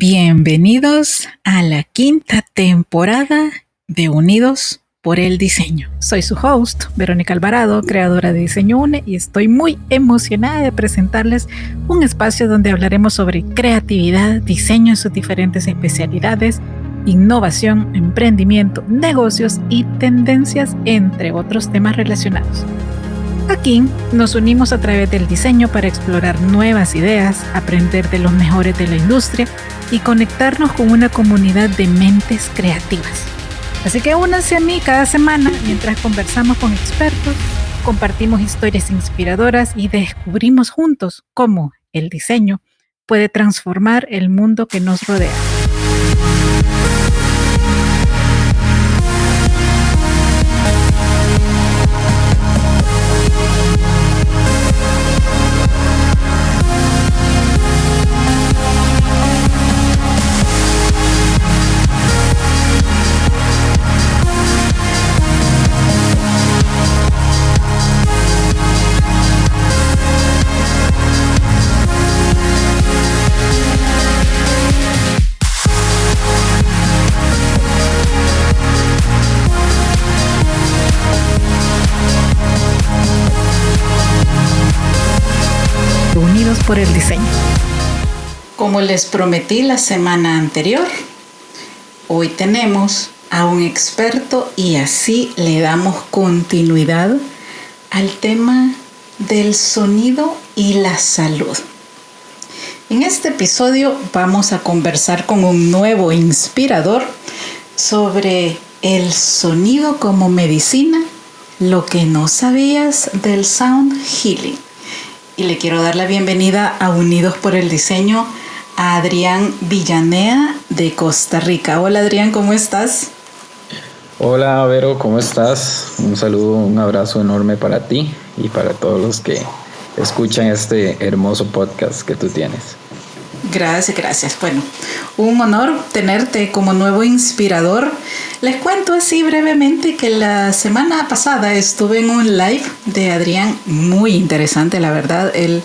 Bienvenidos a la quinta temporada de Unidos por el Diseño. Soy su host, Verónica Alvarado, creadora de Diseño UNE, y estoy muy emocionada de presentarles un espacio donde hablaremos sobre creatividad, diseño en sus diferentes especialidades, innovación, emprendimiento, negocios y tendencias, entre otros temas relacionados. Aquí nos unimos a través del diseño para explorar nuevas ideas, aprender de los mejores de la industria y conectarnos con una comunidad de mentes creativas. Así que únanse a mí cada semana mientras conversamos con expertos, compartimos historias inspiradoras y descubrimos juntos cómo el diseño puede transformar el mundo que nos rodea. Unidos por el Diseño. Como les prometí la semana anterior, hoy tenemos a un experto y así le damos continuidad al tema del sonido y la salud. En este episodio vamos a conversar con un nuevo inspirador sobre el sonido como medicina, lo que no sabías del sound healing. Y le quiero dar la bienvenida a Unidos por el Diseño a Adrián Villanea de Costa Rica. Hola Adrián, ¿cómo estás? Hola Vero, ¿cómo estás? Un saludo, un abrazo enorme para ti y para todos los que escuchan este hermoso podcast que tú tienes. Gracias. Bueno, un honor tenerte como nuevo inspirador. Les cuento así brevemente que la semana pasada estuve en un live de Adrián, muy interesante, la verdad. Él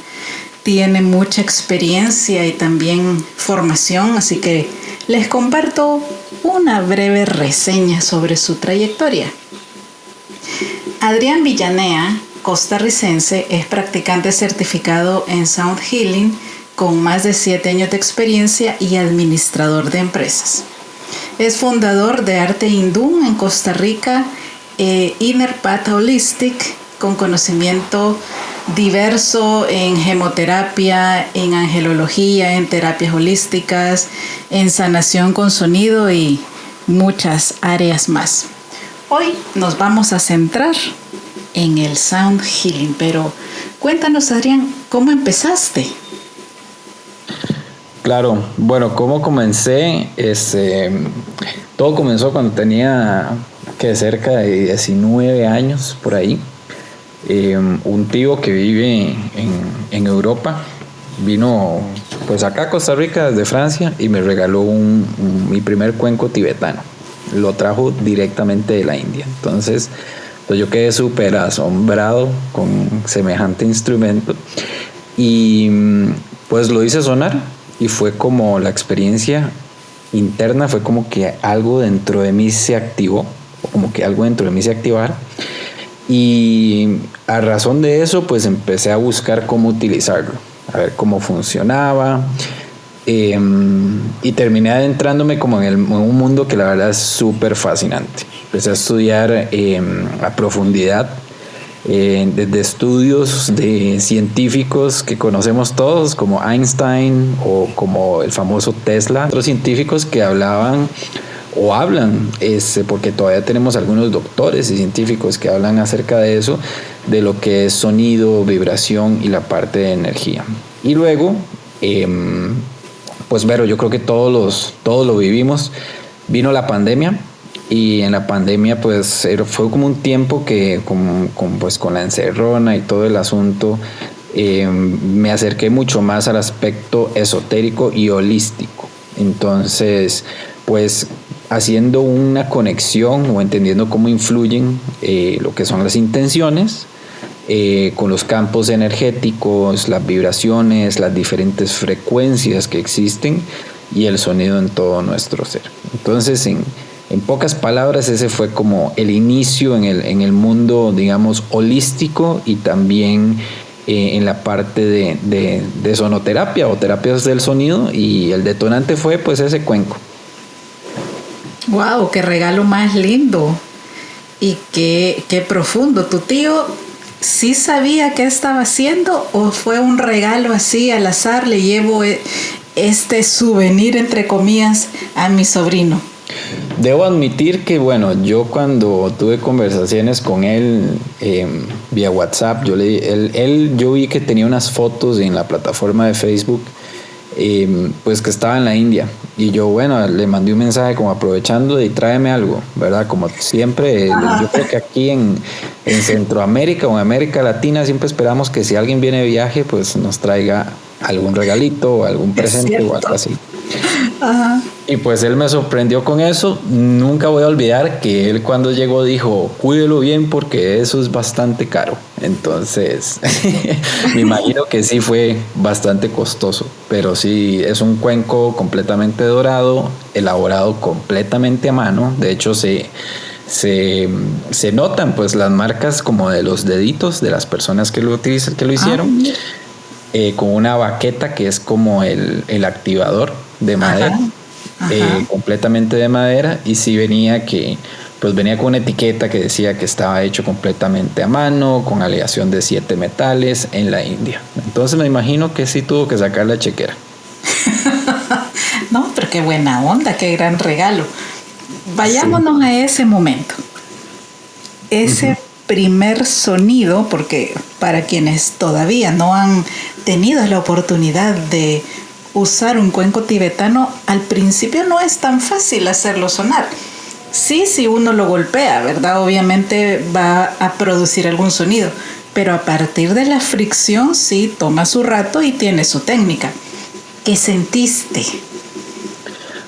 tiene mucha experiencia y también formación, así que les comparto una breve reseña sobre su trayectoria. Adrián Villanea, costarricense, es practicante certificado en Sound Healing con más de 7 años de experiencia y administrador de empresas. Es fundador de Arte Hindú en Costa Rica, Inner Path Holistic, con conocimiento diverso en gemoterapia, en angelología, en terapias holísticas, en sanación con sonido y muchas áreas más. Hoy nos vamos a centrar en el sound healing, pero cuéntanos, Adrián, ¿cómo empezaste? Claro, bueno, ¿cómo comencé? Todo comenzó cuando tenía cerca de 19 años, por ahí. Un tío que vive en Europa vino pues acá a Costa Rica desde Francia y me regaló mi primer cuenco tibetano. Lo trajo directamente de la India. Entonces pues yo quedé súper asombrado con semejante instrumento y pues lo hice sonar. Y fue como la experiencia interna, fue como que algo dentro de mí se activó, o como que algo dentro de mí se activara. Y a razón de eso, pues empecé a buscar cómo utilizarlo, a ver cómo funcionaba. Y terminé adentrándome como en un mundo que la verdad es súper fascinante. Empecé a estudiar a profundidad. Desde estudios de científicos que conocemos todos como Einstein o como el famoso Tesla, otros científicos que hablaban o hablan, porque todavía tenemos algunos doctores y científicos que hablan acerca de eso, de lo que es sonido, vibración y la parte de energía. Y luego, pues Vero, yo creo que todos lo vivimos, vino la pandemia. Y en la pandemia pues fue como un tiempo que con la encerrona y todo el asunto me acerqué mucho más al aspecto esotérico y holístico. Entonces pues haciendo una conexión o entendiendo cómo influyen lo que son las intenciones con los campos energéticos, las vibraciones, las diferentes frecuencias que existen, y el sonido en todo nuestro ser. Entonces, en pocas palabras, ese fue como el inicio en el mundo, digamos, holístico y también en la parte de sonoterapia o terapias del sonido, y el detonante fue pues ese cuenco. Wow, qué regalo más lindo y qué profundo. ¿Tu tío sí sabía qué estaba haciendo o fue un regalo así al azar? Le llevo este souvenir, entre comillas, a mi sobrino. Debo admitir que, bueno, yo cuando tuve conversaciones con él vía WhatsApp, yo vi que tenía unas fotos en la plataforma de Facebook, pues que estaba en la India. Y yo, bueno, le mandé un mensaje como aprovechando y tráeme algo, ¿verdad? Como siempre, yo creo que aquí en Centroamérica o en América Latina siempre esperamos que si alguien viene de viaje, pues nos traiga algún regalito o algún presente o algo así. Ajá. Y pues él me sorprendió con eso. Nunca voy a olvidar que él cuando llegó dijo, cuídelo bien porque eso es bastante caro. Entonces, me imagino que sí fue bastante costoso. Pero sí, es un cuenco completamente dorado, elaborado completamente a mano. De hecho, se notan pues las marcas como de los deditos de las personas que lo hicieron. Con una baqueta que es como el activador de madera. Completamente de madera, y sí venía con una etiqueta que decía que estaba hecho completamente a mano, con aleación de 7 metales en la India. Entonces me imagino que sí tuvo que sacar la chequera. No, pero qué buena onda, qué gran regalo. Vayámonos a ese momento. Ese primer sonido, porque para quienes todavía no han tenido la oportunidad de usar un cuenco tibetano, al principio no es tan fácil hacerlo sonar. Sí, si uno lo golpea, ¿verdad? Obviamente va a producir algún sonido, pero a partir de la fricción sí toma su rato y tiene su técnica. ¿Qué sentiste?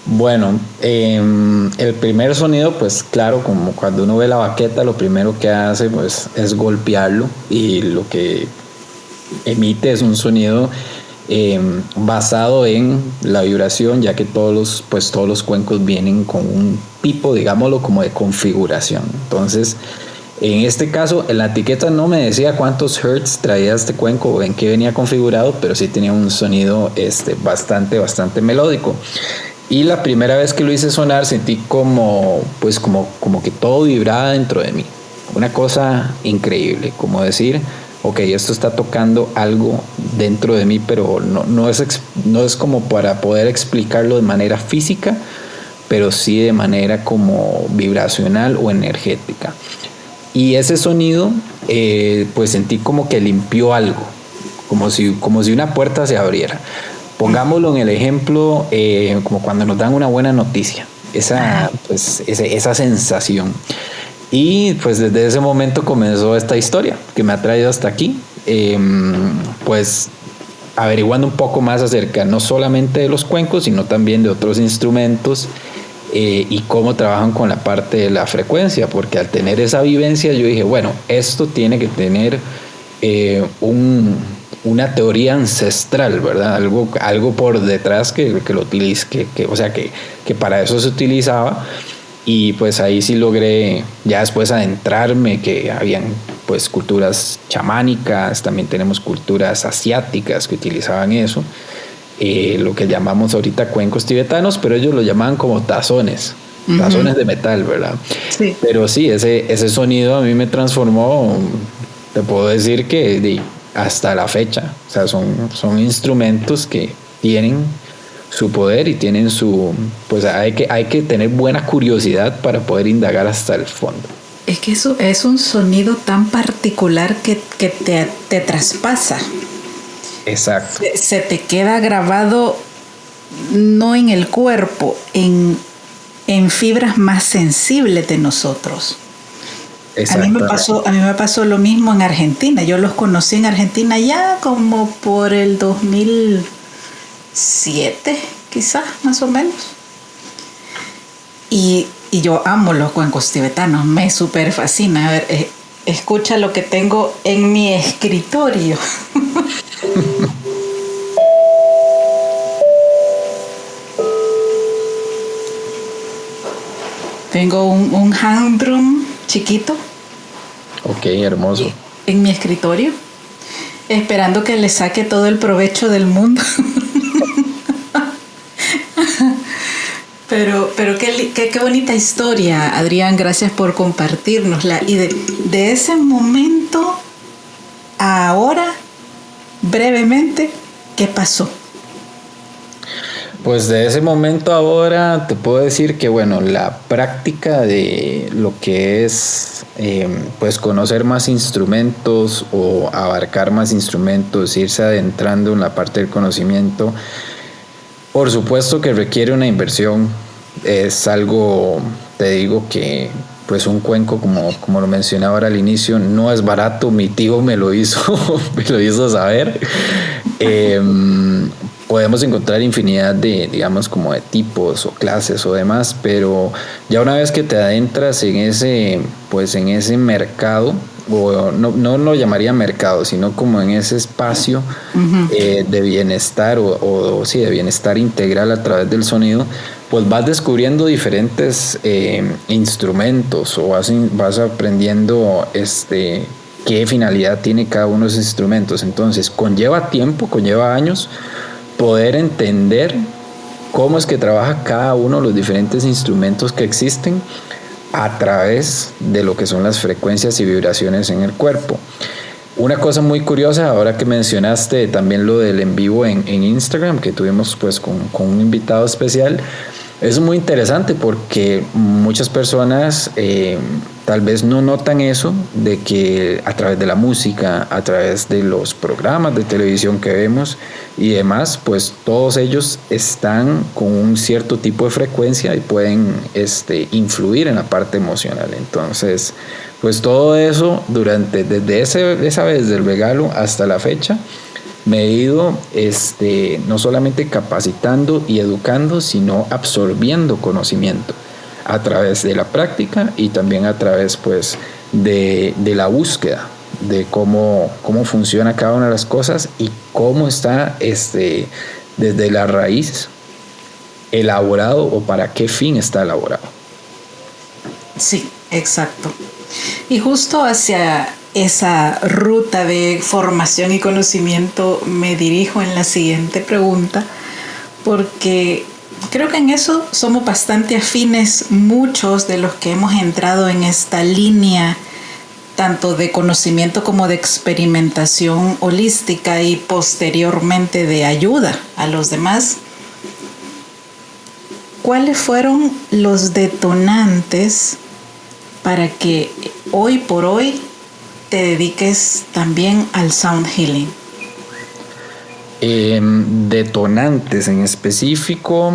Bueno, el primer sonido, pues claro, como cuando uno ve la baqueta, lo primero que hace pues es golpearlo, y lo que emite es un sonido basado en la vibración, ya que todos los cuencos vienen con un tipo, digámoslo, como de configuración. Entonces, en este caso, en la etiqueta no me decía cuántos hertz traía este cuenco o en qué venía configurado, pero sí tenía un sonido bastante melódico. Y la primera vez que lo hice sonar sentí como que todo vibraba dentro de mí. Una cosa increíble, como decir, ok, esto está tocando algo dentro de mí, pero no es como para poder explicarlo de manera física, pero sí de manera como vibracional o energética. Y ese sonido, pues sentí como que limpió algo, como si una puerta se abriera. Pongámoslo en el ejemplo, como cuando nos dan una buena noticia, esa sensación. Y pues desde ese momento comenzó esta historia que me ha traído hasta aquí, pues averiguando un poco más acerca no solamente de los cuencos, sino también de otros instrumentos, y cómo trabajan con la parte de la frecuencia, porque al tener esa vivencia yo dije, bueno, esto tiene que tener una teoría ancestral, ¿verdad? Algo por detrás que lo utilice, que para eso se utilizaba. Y pues ahí sí logré ya después adentrarme, que habían pues culturas chamánicas, también tenemos culturas asiáticas que utilizaban eso, lo que llamamos ahorita cuencos tibetanos, pero ellos lo llamaban como tazones de metal, ¿verdad? Sí. Pero sí, ese sonido a mí me transformó, te puedo decir que hasta la fecha, o sea, son instrumentos que tienen su poder y tienen pues hay que tener buena curiosidad para poder indagar hasta el fondo. Es que eso es un sonido tan particular que te traspasa. Exacto. Se te queda grabado no en el cuerpo, en fibras más sensibles de nosotros. A mí me pasó lo mismo en Argentina. Yo los conocí en Argentina ya como por el 2007, quizás, más o menos. Y yo amo los cuencos tibetanos, me súper fascina. A ver, escucha lo que tengo en mi escritorio. Tengo un hand drum chiquito. Ok, hermoso. En mi escritorio, esperando que le saque todo el provecho del mundo. Pero qué bonita historia, Adrián, gracias por compartirnosla. Y de ese momento a ahora, brevemente, ¿qué pasó? Pues de ese momento ahora te puedo decir que bueno, la práctica de lo que es pues conocer más instrumentos o abarcar más instrumentos, irse adentrando en la parte del conocimiento, por supuesto que requiere una inversión. Es algo, te digo que pues un cuenco como lo mencioné ahora al inicio no es barato. Mi tío me lo hizo saber. Podemos encontrar infinidad de, digamos, como de tipos o clases o demás, pero ya una vez que te adentras en ese mercado, o no lo llamaría mercado, sino como en ese espacio de bienestar o sí, de bienestar integral a través del sonido, pues vas descubriendo diferentes instrumentos o vas aprendiendo qué finalidad tiene cada uno de esos instrumentos. Entonces conlleva tiempo, conlleva años poder entender cómo es que trabaja cada uno de los diferentes instrumentos que existen a través de lo que son las frecuencias y vibraciones en el cuerpo. Una cosa muy curiosa, ahora que mencionaste también lo del en vivo en Instagram, que tuvimos pues con un invitado especial, es muy interesante porque muchas personas tal vez no notan eso, de que a través de la música, a través de los programas de televisión que vemos y demás, pues todos ellos están con un cierto tipo de frecuencia y pueden influir en la parte emocional. Entonces, pues todo eso desde esa vez del regalo hasta la fecha, me he ido no solamente capacitando y educando, sino absorbiendo conocimiento a través de la práctica y también a través pues de la búsqueda de cómo funciona cada una de las cosas y cómo está desde la raíz elaborado o para qué fin está elaborado. Sí, exacto. Y justo hacia esa ruta de formación y conocimiento me dirijo en la siguiente pregunta, porque creo que en eso somos bastante afines muchos de los que hemos entrado en esta línea, tanto de conocimiento como de experimentación holística y posteriormente de ayuda a los demás. ¿Cuáles fueron los detonantes para que hoy por hoy te dediques también al sound healing? Detonantes en específico,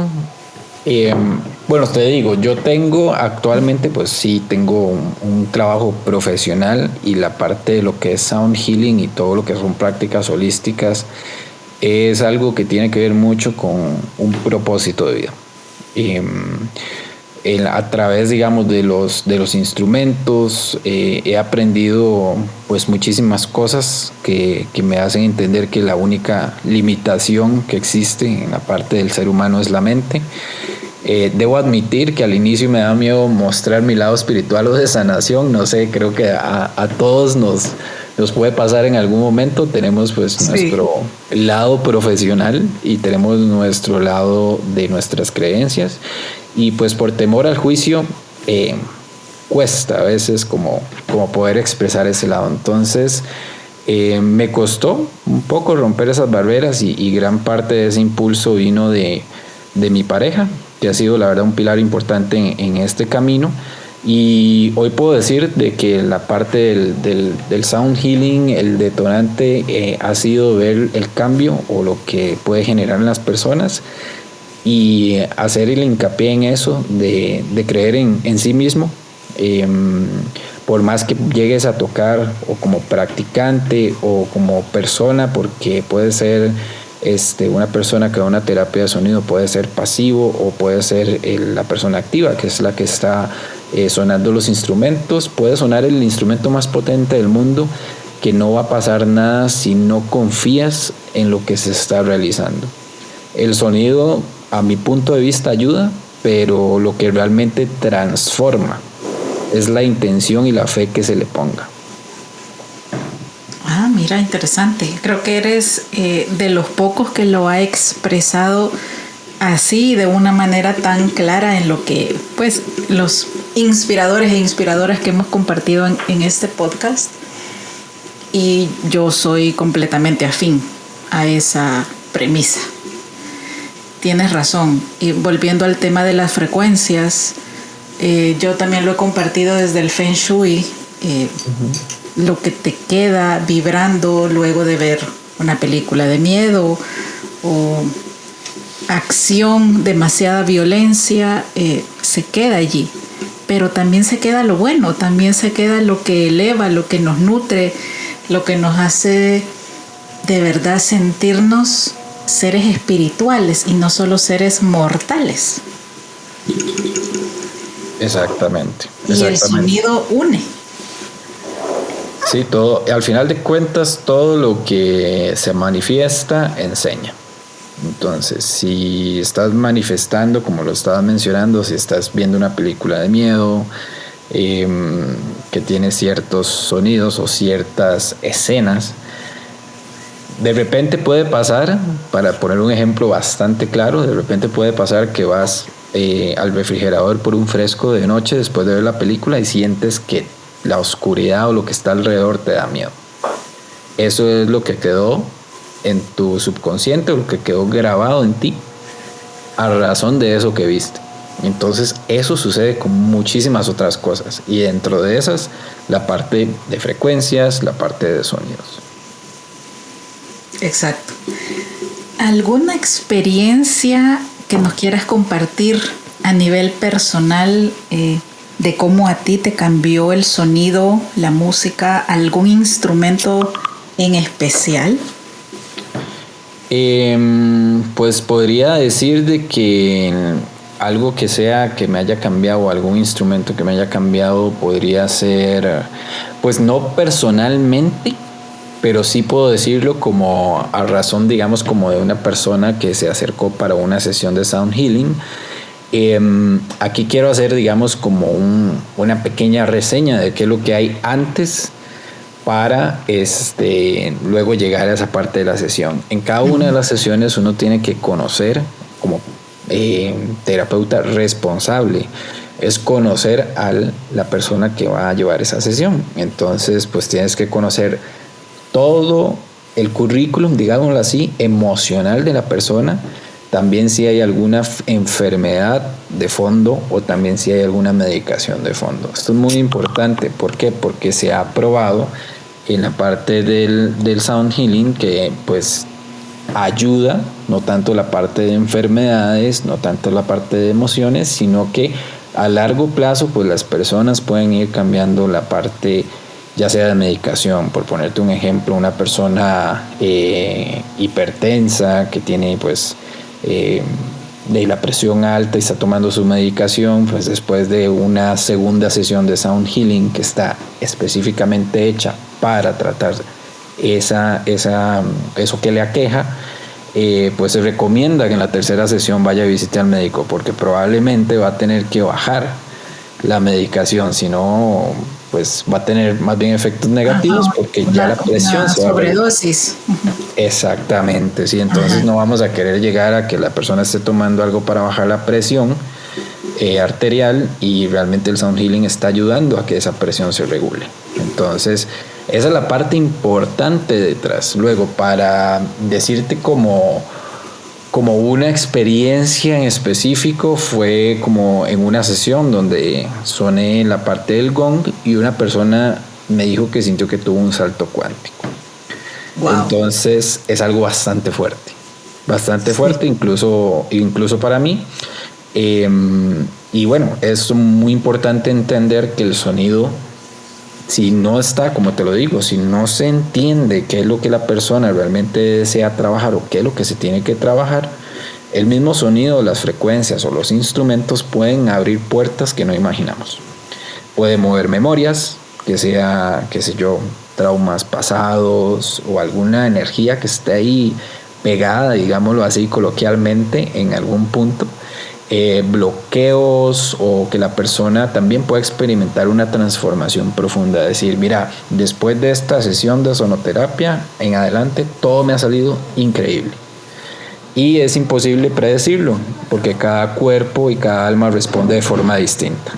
bueno, te digo, yo tengo actualmente, pues sí, tengo un trabajo profesional y la parte de lo que es sound healing y todo lo que son prácticas holísticas es algo que tiene que ver mucho con un propósito de vida. A través, digamos, de los instrumentos he aprendido pues muchísimas cosas que me hacen entender que la única limitación que existe en la parte del ser humano es la mente. Debo admitir que al inicio me da miedo mostrar mi lado espiritual o de sanación, no sé, creo que a todos nos puede pasar en algún momento. Tenemos pues nuestro lado profesional y tenemos nuestro lado de nuestras creencias. Y pues por temor al juicio cuesta a veces como poder expresar ese lado. Entonces me costó un poco romper esas barreras y gran parte de ese impulso vino de mi pareja, que ha sido la verdad un pilar importante en este camino. Y hoy puedo decir de que la parte del sound healing, el detonante ha sido ver el cambio o lo que puede generar en las personas y hacer el hincapié en eso de creer en sí mismo, por más que llegues a tocar o como practicante o como persona, porque puede ser una persona que da una terapia de sonido, puede ser pasivo o puede ser la persona activa, que es la que está sonando los instrumentos. Puede sonar el instrumento más potente del mundo, que no va a pasar nada si no confías en lo que se está realizando. El sonido, a mi punto de vista, ayuda, pero lo que realmente transforma es la intención y la fe que se le ponga. Ah, mira, interesante. Creo que eres de los pocos que lo ha expresado así, de una manera tan clara, en lo que, pues, los inspiradores e inspiradoras que hemos compartido en este podcast. Y yo soy completamente afín a esa premisa. Tienes razón. Y volviendo al tema de las frecuencias, yo también lo he compartido desde el Feng Shui. Lo que te queda vibrando luego de ver una película de miedo o acción, demasiada violencia, se queda allí. Pero también se queda lo bueno, también se queda lo que eleva, lo que nos nutre, lo que nos hace de verdad sentirnos seres espirituales y no solo seres mortales. Exactamente. Y el sonido une. Sí, todo, al final de cuentas, todo lo que se manifiesta enseña. Entonces, si estás manifestando, como lo estabas mencionando, si estás viendo una película de miedo, que tiene ciertos sonidos o ciertas escenas, de repente puede pasar, para poner un ejemplo bastante claro, de repente puede pasar que vas al refrigerador por un fresco de noche después de ver la película y sientes que la oscuridad o lo que está alrededor te da miedo. Eso es lo que quedó en tu subconsciente, lo que quedó grabado en ti a razón de eso que viste. Entonces eso sucede con muchísimas otras cosas, y dentro de esas la parte de frecuencias, la parte de sonidos. Exacto. ¿Alguna experiencia que nos quieras compartir a nivel personal, de cómo a ti te cambió el sonido, la música, algún instrumento en especial? Pues podría decir de que algo que sea que me haya cambiado, algún instrumento que me haya cambiado, podría ser, pues no personalmente, pero sí puedo decirlo como a razón, digamos, como de una persona que se acercó para una sesión de sound healing. Aquí quiero hacer, digamos, como una pequeña reseña de qué es lo que hay antes para luego llegar a esa parte de la sesión. En cada una de las sesiones uno tiene que conocer, como terapeuta responsable, es conocer a la persona que va a llevar esa sesión. Entonces, pues tienes que conocer todo el currículum, digámoslo así, emocional de la persona. También si hay alguna enfermedad de fondo o también si hay alguna medicación de fondo. Esto es muy importante. ¿Por qué? Porque se ha probado en la parte del sound healing que pues ayuda, no tanto la parte de enfermedades, no tanto la parte de emociones, sino que a largo plazo pues las personas pueden ir cambiando la parte, ya sea de medicación. Por ponerte un ejemplo, una persona hipertensa que tiene pues de la presión alta y está tomando su medicación, pues después de una segunda sesión de sound healing que está específicamente hecha para tratar eso que le aqueja, pues se recomienda que en la tercera sesión vaya a visitar al médico, porque probablemente va a tener que bajar la medicación, si no pues va a tener más bien efectos negativos. Ajá, porque ya la presión se va a sobredosis. Exactamente, sí. Entonces Ajá. No vamos a querer llegar a que la persona esté tomando algo para bajar la presión arterial, y realmente el sound healing está ayudando a que esa presión se regule. Entonces esa es la parte importante detrás. Luego, para decirte como una experiencia en específico, fue como en una sesión donde soné la parte del gong y una persona me dijo que sintió que tuvo un salto cuántico. Wow. Entonces es algo bastante fuerte, incluso para mí. Y bueno, es muy importante entender que el sonido, si no está, como te lo digo, si no se entiende qué es lo que la persona realmente desea trabajar o qué es lo que se tiene que trabajar, el mismo sonido, las frecuencias o los instrumentos pueden abrir puertas que no imaginamos. Puede mover memorias, que sea, qué sé yo, traumas pasados o alguna energía que esté ahí pegada, digámoslo así coloquialmente, en algún punto. bloqueos, o que la persona también pueda experimentar una transformación profunda. Decir, mira, después de esta sesión de sonoterapia en adelante todo me ha salido increíble. Y es imposible predecirlo porque cada cuerpo y cada alma responde de forma distinta.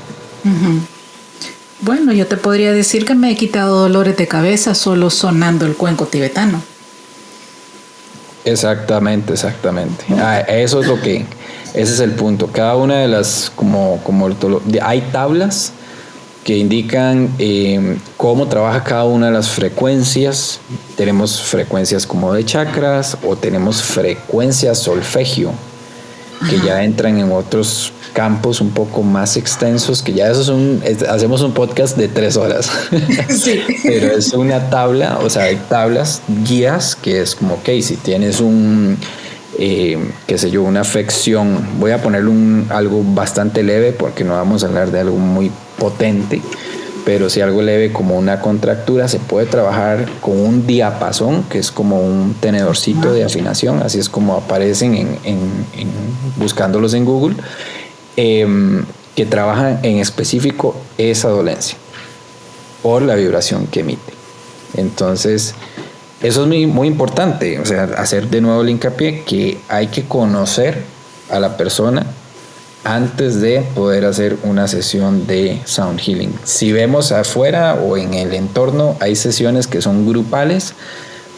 Uh-huh. Bueno, yo te podría decir que me he quitado dolores de cabeza solo sonando el cuenco tibetano. Exactamente. Eso es lo que, ese es el punto. Cada una de las, hay tablas que indican cómo trabaja cada una de las frecuencias. Tenemos frecuencias como de chakras, o tenemos frecuencias solfegio, que ya entran en otros campos un poco más extensos, que ya eso hacemos un podcast de 3 horas. Sí. Pero es una tabla, o sea, hay tablas, guías, que es como, ok, si tienes una afección, voy a ponerle algo bastante leve porque no vamos a hablar de algo muy potente, pero si algo leve como una contractura, se puede trabajar con un diapasón, que es como un tenedorcito de afinación, así es como aparecen buscándolos en Google, que trabajan en específico esa dolencia por la vibración que emite. Entonces, eso es muy, muy importante, o sea, hacer de nuevo el hincapié que hay que conocer a la persona antes de poder hacer una sesión de sound healing. Si vemos afuera o en el entorno hay sesiones que son grupales,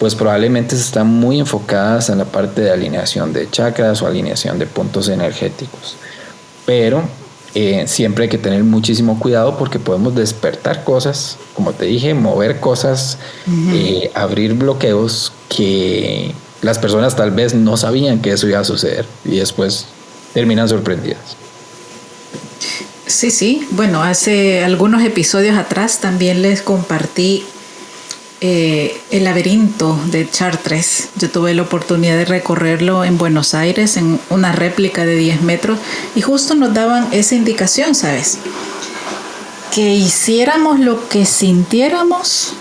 pues probablemente están muy enfocadas en la parte de alineación de chakras o alineación de puntos energéticos. Pero siempre hay que tener muchísimo cuidado porque podemos despertar cosas, como te dije, mover cosas, abrir bloqueos que las personas tal vez no sabían que eso iba a suceder y después terminan sorprendidas. Sí. Bueno, hace algunos episodios atrás también les compartí el laberinto de Chartres. Yo tuve la oportunidad de recorrerlo en Buenos Aires en una réplica de 10 metros y justo nos daban esa indicación, ¿sabes? Que hiciéramos lo que sintiéramos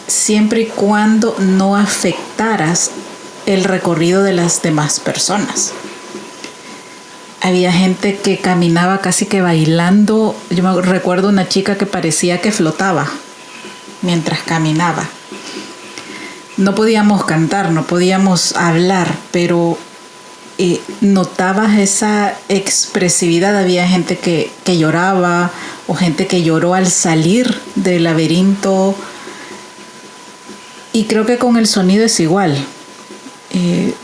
siempre y cuando no afectaras el recorrido de las demás personas. Había gente que caminaba casi que bailando. Yo me recuerdo una chica que parecía que flotaba mientras caminaba. No podíamos cantar, no podíamos hablar, pero notabas esa expresividad. Había gente que lloraba, o gente que lloró al salir del laberinto. Y creo que con el sonido es igual.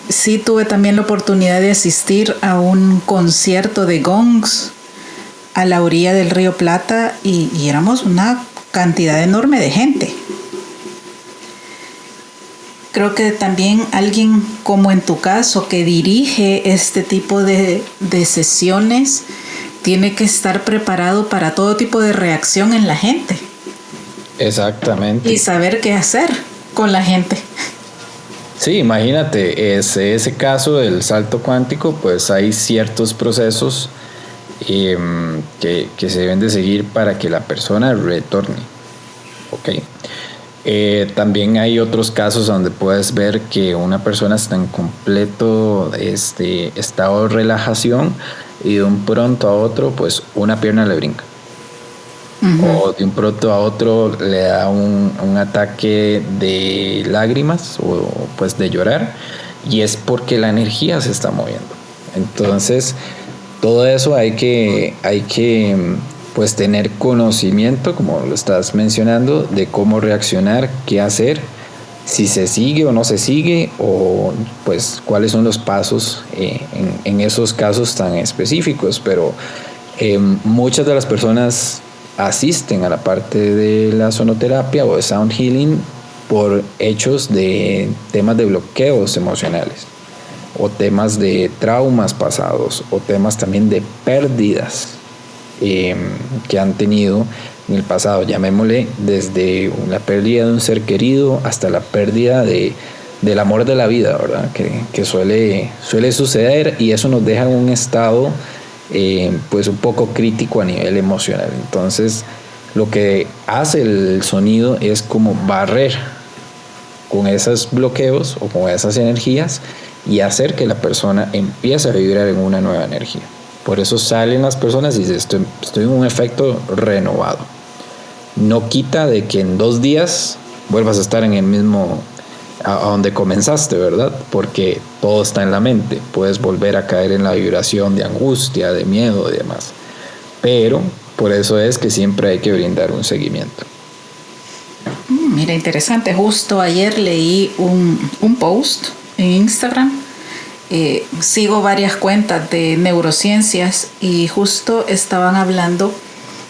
Sí tuve también la oportunidad de asistir a un concierto de gongs a la orilla del río Plata y éramos una cantidad enorme de gente. Creo que también alguien como en tu caso que dirige este tipo de sesiones tiene que estar preparado para todo tipo de reacción en la gente. Exactamente. Y saber qué hacer con la gente. Sí, imagínate, ese caso del salto cuántico, pues hay ciertos procesos que se deben de seguir para que la persona retorne. Okay. También hay otros casos donde puedes ver que una persona está en completo estado de relajación y de un pronto a otro, pues una pierna le brinca. O de un pronto a otro le da un ataque de lágrimas o pues de llorar, y es porque la energía se está moviendo. Entonces todo eso hay que pues tener conocimiento, como lo estás mencionando, de cómo reaccionar, qué hacer, si se sigue o no se sigue, o pues cuáles son los pasos en esos casos tan específicos. Pero muchas de las personas asisten a la parte de la sonoterapia o de sound healing por hechos de temas de bloqueos emocionales, o temas de traumas pasados, o temas también de pérdidas que han tenido en el pasado. Llamémosle desde la pérdida de un ser querido hasta la pérdida del amor de la vida, ¿verdad? Que suele suceder, y eso nos deja en un estado pues un poco crítico a nivel emocional. Entonces lo que hace el sonido es como barrer con esos bloqueos o con esas energías y hacer que la persona empiece a vibrar en una nueva energía. Por eso salen las personas y dicen, estoy en un efecto renovado. No quita de que en 2 días vuelvas a estar en el mismo, a donde comenzaste, ¿verdad? Porque todo está en la mente. Puedes volver a caer en la vibración de angustia, de miedo y demás. Pero por eso es que siempre hay que brindar un seguimiento. Mira, interesante. Justo ayer leí un post en Instagram. Sigo varias cuentas de neurociencias y justo estaban hablando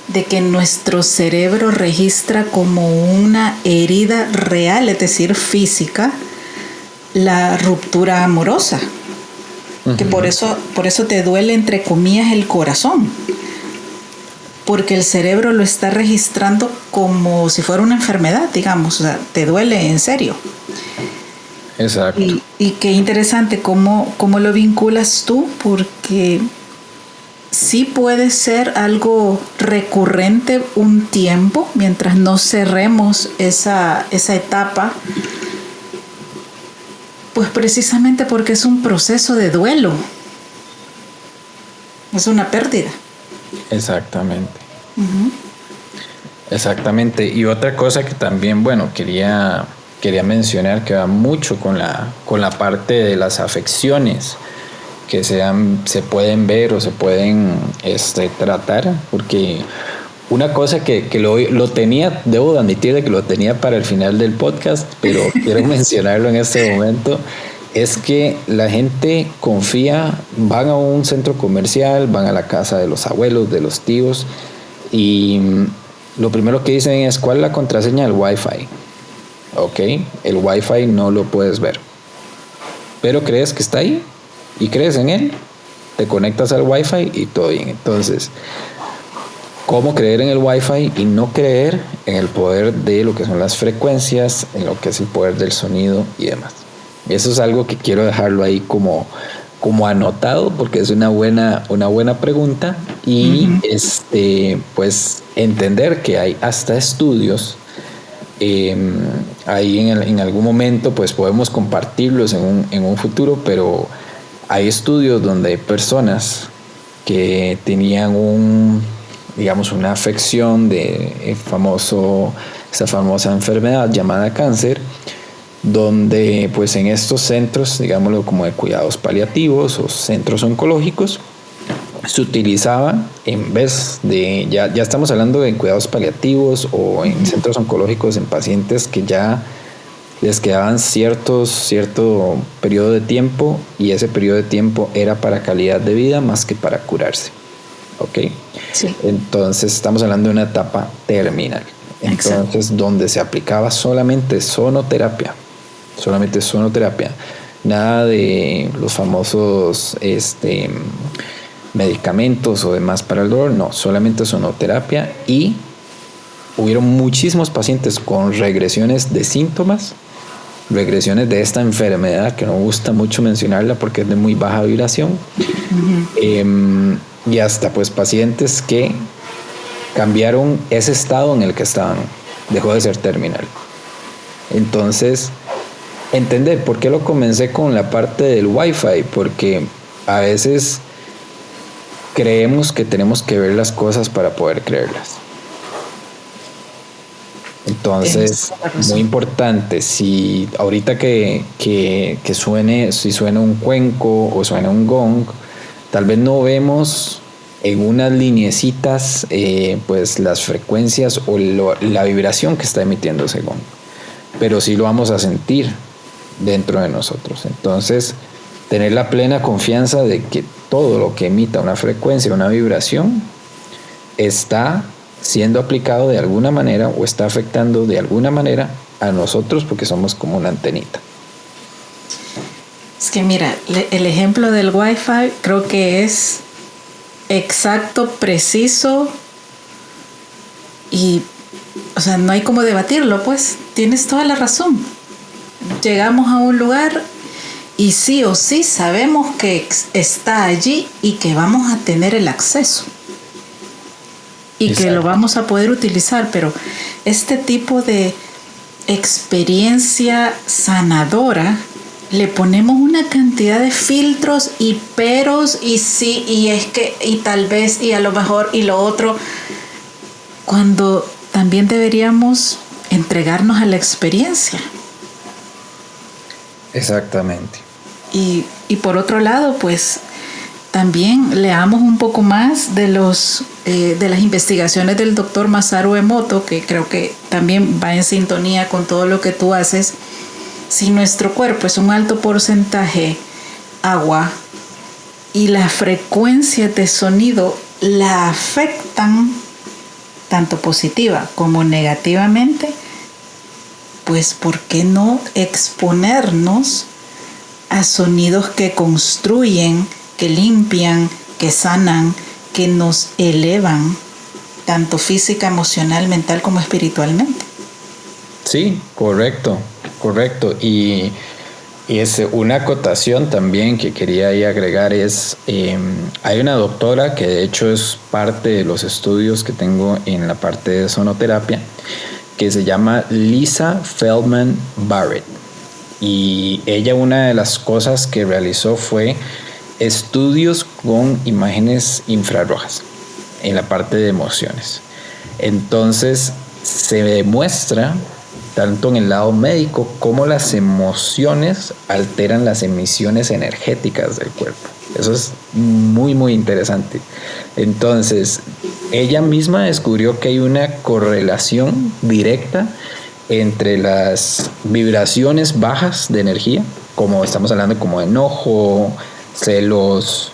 de que nuestro cerebro registra como una herida real, es decir, física, la ruptura amorosa. Uh-huh. Que por eso te duele, entre comillas, el corazón. Porque el cerebro lo está registrando como si fuera una enfermedad, digamos. O sea, te duele en serio. Exacto. Y qué interesante cómo lo vinculas tú, porque sí puede ser algo recurrente un tiempo, mientras no cerremos esa etapa, pues precisamente porque es un proceso de duelo. Es una pérdida. Exactamente. Uh-huh. Exactamente. Y otra cosa que también, quería mencionar, que va mucho con la parte de las afecciones que se pueden ver o se pueden tratar, porque una cosa que lo tenía, debo admitir de que lo tenía para el final del podcast, pero quiero mencionarlo en este momento, es que la gente confía, van a un centro comercial, van a la casa de los abuelos, de los tíos, y lo primero que dicen es: ¿cuál es la contraseña del Wi-Fi? Ok, el Wi-Fi no lo puedes ver, pero crees que está ahí y crees en él, te conectas al Wi-Fi y todo bien. Entonces, ¿cómo creer en el Wi-Fi y no creer en el poder de lo que son las frecuencias, en lo que es el poder del sonido y demás? Eso es algo que quiero dejarlo ahí como anotado, porque es una buena pregunta. Y uh-huh. Pues entender que hay hasta estudios. Ahí en algún momento pues podemos compartirlos en un futuro, pero hay estudios donde hay personas que tenían una afección de esa famosa enfermedad llamada cáncer, donde pues en estos centros, digámoslo como de cuidados paliativos o centros oncológicos, se utilizaba, en vez de, ya estamos hablando de cuidados paliativos o en centros oncológicos, en pacientes que ya les quedaban cierto periodo de tiempo, y ese periodo de tiempo era para calidad de vida más que para curarse. ¿Ok? Sí. Entonces estamos hablando de una etapa terminal. Entonces, exacto, donde se aplicaba solamente sonoterapia, nada de los famosos medicamentos o demás para el dolor, no, solamente sonoterapia, y hubieron muchísimos pacientes con regresiones de síntomas, regresiones de esta enfermedad que no me gusta mucho mencionarla porque es de muy baja vibración, uh-huh. Y hasta pues pacientes que cambiaron ese estado en el que estaban, dejó de ser terminal. Entonces, entender por qué lo comencé con la parte del Wi-Fi, porque a veces creemos que tenemos que ver las cosas para poder creerlas. Entonces, muy importante, si ahorita que suene, si suena un cuenco o suena un gong, tal vez no vemos en unas lineecitas pues las frecuencias o la vibración que está emitiendo ese gong, pero sí lo vamos a sentir dentro de nosotros. Entonces, tener la plena confianza de que todo lo que emita una frecuencia, una vibración, está siendo aplicado de alguna manera o está afectando de alguna manera a nosotros, porque somos como una antenita. Es que mira, el ejemplo del Wi-Fi creo que es exacto, preciso, y o sea, no hay como debatirlo, pues tienes toda la razón. Llegamos a un lugar y sí o sí sabemos que está allí y que vamos a tener el acceso y exacto, que lo vamos a poder utilizar, pero este tipo de experiencia sanadora le ponemos una cantidad de filtros y peros y sí, y es que, y tal vez, y a lo mejor, y lo otro, cuando también deberíamos entregarnos a la experiencia. Exactamente. Y por otro lado, pues también leamos un poco más de las investigaciones del doctor Masaru Emoto, que creo que también va en sintonía con todo lo que tú haces. Si nuestro cuerpo es un alto porcentaje agua y las frecuencias de sonido la afectan tanto positiva como negativamente, pues ¿por qué no exponernos a sonidos que construyen, que limpian, que sanan, que nos elevan, tanto física, emocional, mental como espiritualmente? Sí, correcto. Y es una acotación también que quería ahí agregar es, hay una doctora que de hecho es parte de los estudios que tengo en la parte de sonoterapia, que se llama Lisa Feldman Barrett. Y ella, una de las cosas que realizó fue estudios con imágenes infrarrojas en la parte de emociones. Entonces se demuestra tanto en el lado médico como las emociones alteran las emisiones energéticas del cuerpo. Eso es muy muy interesante. Entonces ella misma descubrió que hay una correlación directa entre las vibraciones bajas de energía, como estamos hablando como de enojo, celos,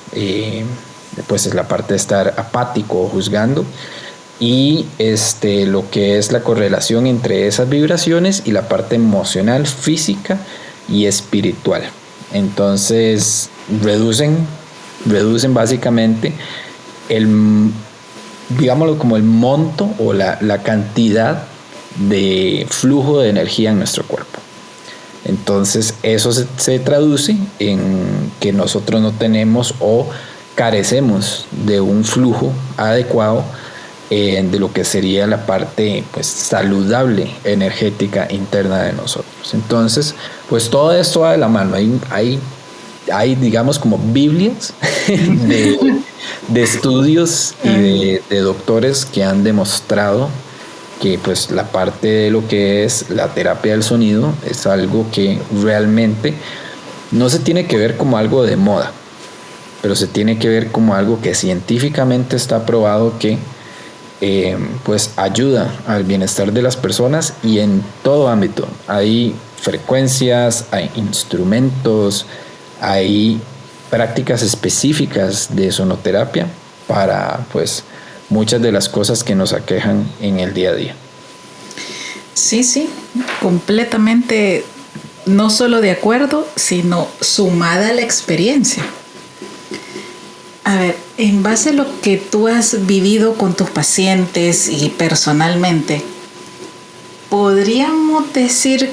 pues es la parte de estar apático o juzgando, y lo que es la correlación entre esas vibraciones y la parte emocional, física y espiritual. Entonces reducen básicamente digámoslo como el monto o la cantidad de flujo de energía en nuestro cuerpo. Entonces eso se traduce en que nosotros no tenemos o carecemos de un flujo adecuado de lo que sería la parte pues saludable energética interna de nosotros. Entonces pues todo esto va de la mano. Hay digamos como biblias de estudios y de doctores que han demostrado que pues la parte de lo que es la terapia del sonido es algo que realmente no se tiene que ver como algo de moda, pero se tiene que ver como algo que científicamente está probado que pues ayuda al bienestar de las personas y en todo ámbito. Hay frecuencias, hay instrumentos, hay prácticas específicas de sonoterapia para pues muchas de las cosas que nos aquejan en el día a día. Sí, completamente, no solo de acuerdo, sino sumada a la experiencia. A ver, en base a lo que tú has vivido con tus pacientes y personalmente, ¿podríamos decir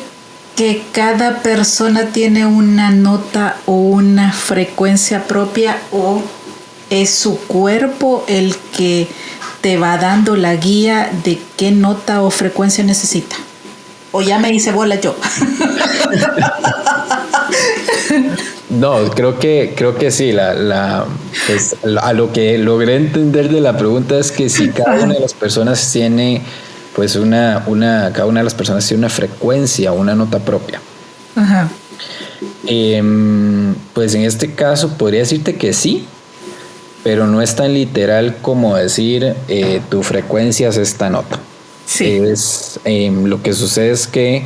que cada persona tiene una nota o una frecuencia propia, o es su cuerpo el que te va dando la guía de qué nota o frecuencia necesita? ¿O ya me hice bola yo? No, creo que sí. Pues, a lo que logré entender de la pregunta es que si cada una de las personas tiene, pues cada una de las personas tiene una frecuencia, una nota propia. Ajá. Pues en este caso podría decirte que sí, pero no es tan literal como decir tu frecuencia es esta nota. Sí. Lo que sucede es que,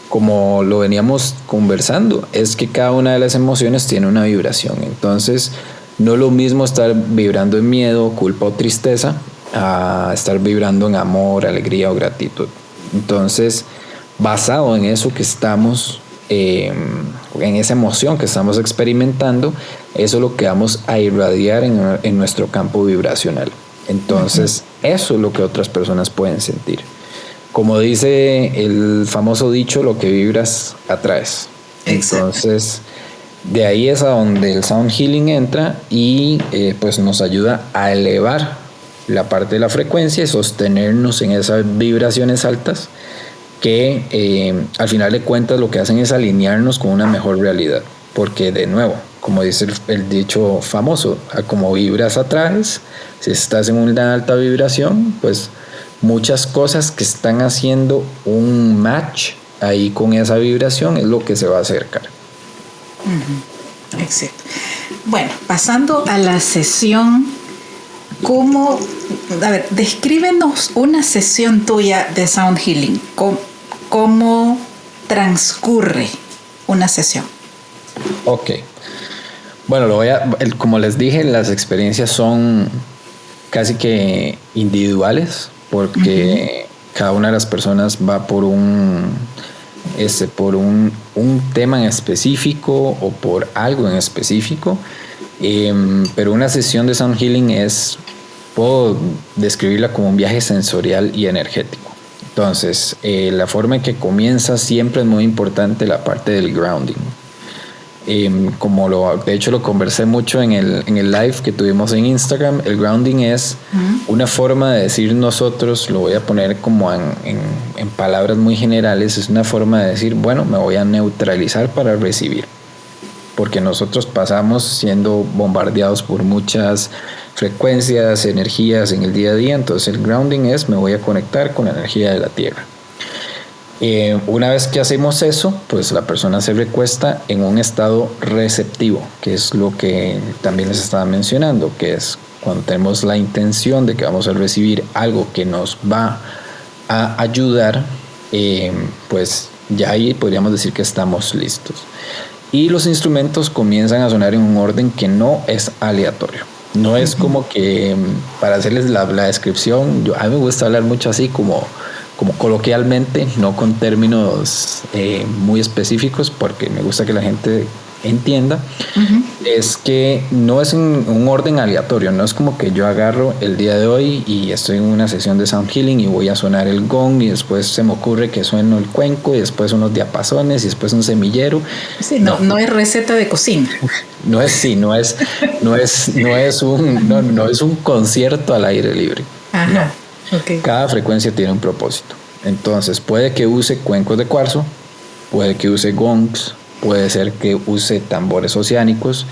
como lo veníamos conversando, es que cada una de las emociones tiene una vibración. Entonces no es lo mismo estar vibrando en miedo, culpa o tristeza a estar vibrando en amor, alegría o gratitud. Entonces, basado en eso que estamos en esa emoción que estamos experimentando, eso es lo que vamos a irradiar en nuestro campo vibracional. Entonces, eso es lo que otras personas pueden sentir. Como dice el famoso dicho, lo que vibras, atraes. Entonces, de ahí es a donde el sound healing entra y pues nos ayuda a elevar la parte de la frecuencia y sostenernos en esas vibraciones altas que al final de cuentas lo que hacen es alinearnos con una mejor realidad. Porque de nuevo, como dice el dicho famoso, a como vibras atraes. Si estás en una alta vibración, pues muchas cosas que están haciendo un match ahí con esa vibración es lo que se va a acercar. Exacto. Bueno, pasando a la sesión, ¿cómo? A ver, descríbenos una sesión tuya de Sound Healing. ¿Cómo transcurre una sesión? Ok. Bueno, como les dije, las experiencias son casi que individuales porque cada una de las personas va por un tema en específico o por algo en específico. Pero una sesión de Sound Healing puedo describirla como un viaje sensorial y energético. Entonces, la forma en que comienza siempre es muy importante la parte del grounding. De hecho lo conversé mucho en el live que tuvimos en Instagram. El grounding es una forma de decir nosotros, lo voy a poner como en palabras muy generales, es una forma de decir, bueno, me voy a neutralizar para recibir, porque nosotros pasamos siendo bombardeados por muchas frecuencias, energías en el día a día. Entonces el grounding me voy a conectar con la energía de la tierra. Una vez que hacemos eso, pues la persona se recuesta en un estado receptivo, que es lo que también les estaba mencionando, que es cuando tenemos la intención de que vamos a recibir algo que nos va a ayudar, pues ya ahí podríamos decir que estamos listos. Y los instrumentos comienzan a sonar en un orden que no es aleatorio. No es como que, para hacerles la descripción, a mí me gusta hablar mucho así como coloquialmente, no con términos muy específicos, porque me gusta que la gente entienda. Es que no es un orden aleatorio, no es como que yo agarro el día de hoy y estoy en una sesión de Sound Healing y voy a sonar el gong y después se me ocurre que sueno el cuenco y después unos diapasones y después un semillero. Sí, no es receta de cocina. No es un concierto al aire libre. Ajá. No. Okay. Cada frecuencia tiene un propósito. Entonces puede que use cuencos de cuarzo, puede que use gongs, puede ser que use tambores oceánicos.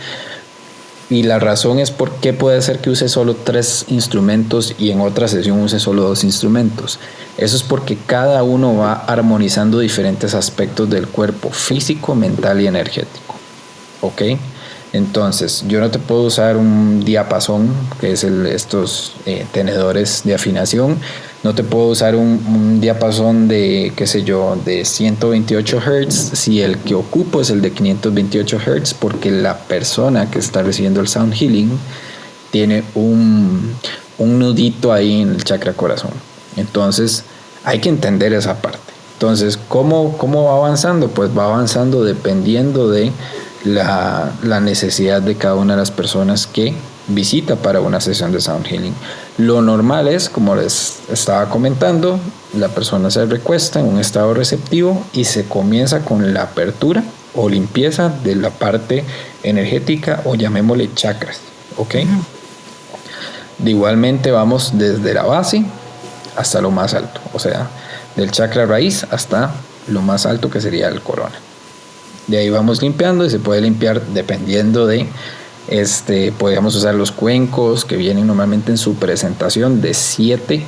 Y la razón es por qué puede ser que use solo 3 instrumentos y en otra sesión use solo 2 instrumentos. Eso es porque cada uno va armonizando diferentes aspectos del cuerpo físico, mental y energético. ¿Ok? Entonces, yo no te puedo usar un diapasón, que es estos tenedores de afinación. No te puedo usar un diapasón de, de 128 Hz si el que ocupo es el de 528 Hz, porque la persona que está recibiendo el Sound Healing tiene un nudito ahí en el chakra corazón. Entonces, hay que entender esa parte. Entonces, ¿cómo va avanzando? Pues va avanzando dependiendo de la necesidad de cada una de las personas que visita para una sesión de Sound Healing. Lo normal es, como les estaba comentando, la persona se recuesta en un estado receptivo y se comienza con la apertura o limpieza de la parte energética, o llamémosle chakras, ¿ok? De igualmente vamos desde la base hasta lo más alto, o sea, del chakra raíz hasta lo más alto, que sería el corona. De ahí vamos limpiando, y se puede limpiar dependiendo de podríamos usar los cuencos que vienen normalmente en su presentación de 7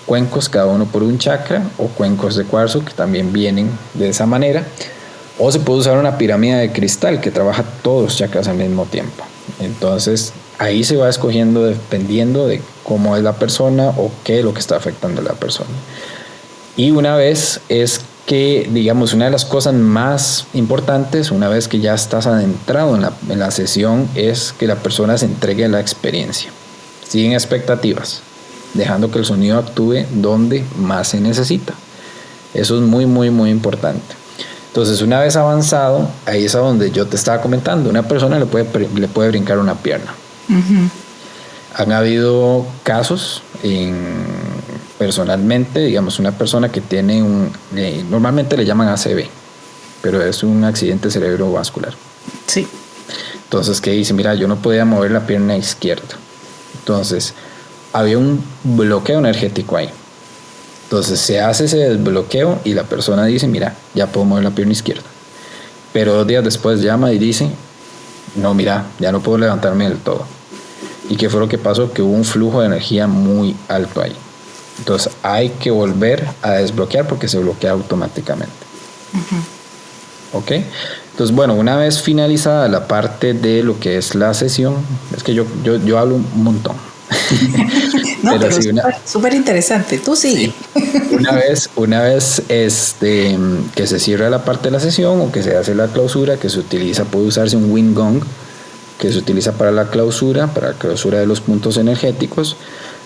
cuencos, cada uno por un chakra, o cuencos de cuarzo que también vienen de esa manera, o se puede usar una pirámide de cristal que trabaja todos los chakras al mismo tiempo. Entonces ahí se va escogiendo dependiendo de cómo es la persona o qué es lo que está afectando a la persona. Y una vez es que, digamos, una de las cosas más importantes, una vez que ya estás adentrado en la sesión, es que la persona se entregue a la experiencia, sin expectativas, dejando que el sonido actúe donde más se necesita. Eso es muy, muy, muy importante. Entonces, una vez avanzado, ahí es a donde yo te estaba comentando, una persona le puede brincar una pierna. Han habido casos personalmente, digamos, una persona que tiene normalmente le llaman ACV, pero es un accidente cerebrovascular. Sí. Entonces, ¿qué dice? Mira, yo no podía mover la pierna izquierda. Entonces, había un bloqueo energético ahí. Entonces se hace ese desbloqueo y la persona dice, mira, ya puedo mover la pierna izquierda. Pero 2 días después llama y dice, no, mira, ya no puedo levantarme del todo. ¿Y qué fue lo que pasó? Que hubo un flujo de energía muy alto ahí. Entonces hay que volver a desbloquear porque se bloquea automáticamente. ¿Ok? Entonces, bueno, una vez finalizada la parte de lo que es la sesión, es que yo hablo un montón. No, pero sí, súper interesante. Tú sigue. Una vez que se cierra la parte de la sesión o que se hace la clausura, que se utiliza, puede usarse un wind gong, que se utiliza para la clausura de los puntos energéticos.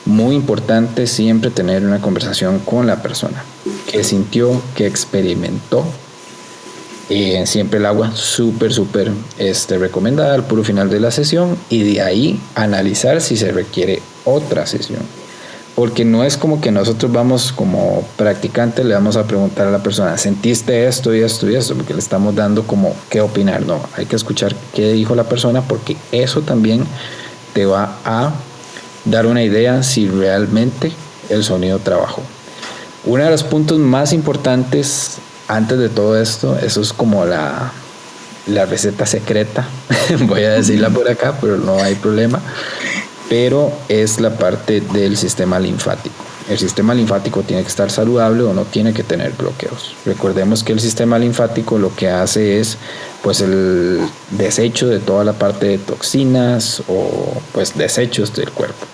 Muy importante siempre tener una conversación con la persona. ¿Qué sintió? ¿Qué experimentó? Siempre el agua súper recomendada al puro final de la sesión, y de ahí analizar si se requiere otra sesión, porque no es como que nosotros vamos como practicantes le vamos a preguntar a la persona, ¿sentiste esto y esto y esto? Porque le estamos dando como qué opinar. No, hay que escuchar qué dijo la persona, porque eso también te va a dar una idea si realmente el sonido trabajó. Uno de los puntos más importantes antes de todo esto, eso es como la receta secreta, voy a decirla por acá, pero no hay problema, pero es la parte del sistema linfático. El sistema linfático tiene que estar saludable o no tiene que tener bloqueos. Recordemos que el sistema linfático lo que hace es pues el desecho de toda la parte de toxinas o pues desechos del cuerpo.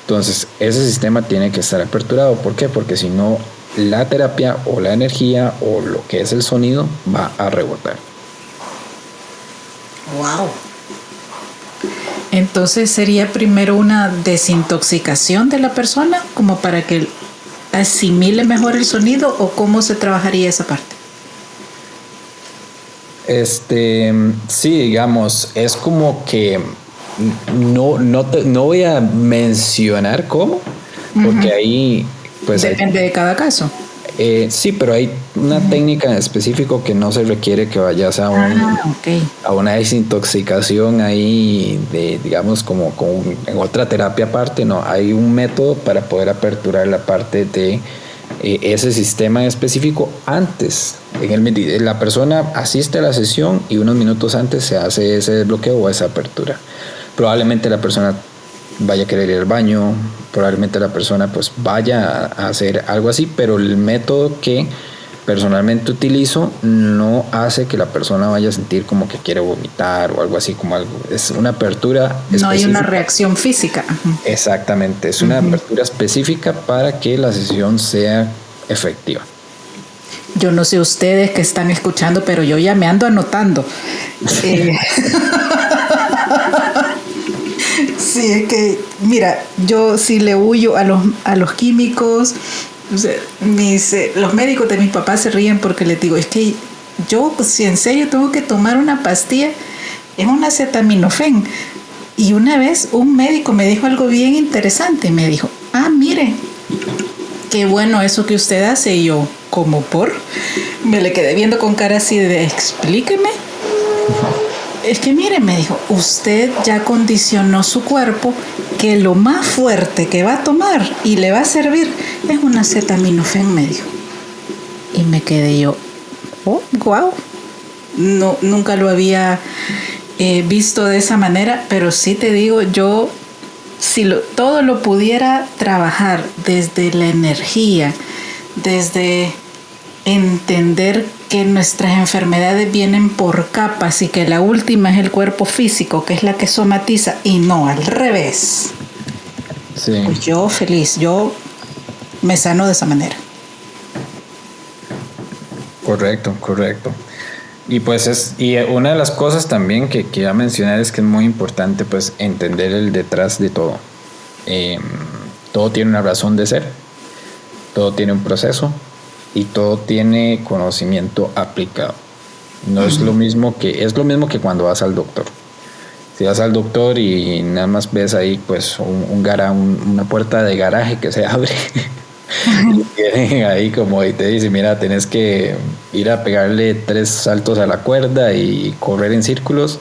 Entonces ese sistema tiene que estar aperturado. ¿Por qué? Porque si no, la terapia o la energía o lo que es el sonido va a rebotar. Wow. Entonces sería primero una desintoxicación de la persona como para que asimile mejor el sonido, o cómo se trabajaría esa parte. Sí, digamos, es como que no voy a mencionar cómo, porque ahí pues depende de cada caso. Sí, pero hay una técnica en específico que no se requiere que vayas a una desintoxicación ahí de, digamos, como en otra terapia aparte. No, hay un método para poder aperturar la parte de ese sistema en específico antes. La persona asiste a la sesión y unos minutos antes se hace ese desbloqueo o esa apertura. Probablemente la persona vaya a querer ir al baño, probablemente la persona pues vaya a hacer algo así, pero el método que personalmente utilizo no hace que la persona vaya a sentir como que quiere vomitar o algo así, como algo, es una apertura específica. No hay una reacción física. Exactamente, es una apertura específica para que la sesión sea efectiva. Yo no sé ustedes que están escuchando, pero yo ya me ando anotando. Sí, es que, mira, yo sí le huyo a los químicos. O sea, los médicos de mis papás se ríen porque les digo, es que yo, si en serio tengo que tomar una pastilla, es un acetaminofén. Y una vez un médico me dijo algo bien interesante. Me dijo, mire, qué bueno eso que usted hace. Y yo, ¿cómo por? Me le quedé viendo con cara así de, explíqueme. Es que mire, me dijo, usted ya condicionó su cuerpo que lo más fuerte que va a tomar y le va a servir es un acetaminofén, me dijo. Y me quedé yo, wow. No, nunca lo había visto de esa manera, pero sí te digo, yo, si todo lo pudiera trabajar desde la energía, desde entender que nuestras enfermedades vienen por capas y que la última es el cuerpo físico, que es la que somatiza, y no al revés. Sí. Pues yo feliz, yo me sano de esa manera. Correcto. Y pues una de las cosas también que quiero mencionar es que es muy importante pues entender el detrás de todo. Todo tiene una razón de ser, todo tiene un proceso y todo tiene conocimiento aplicado. No es lo mismo que que cuando vas al doctor. Si vas al doctor y nada más ves ahí pues una puerta de garaje que se abre y tienen ahí como y te dice, mira, tenés que ir a pegarle 3 saltos a la cuerda y correr en círculos,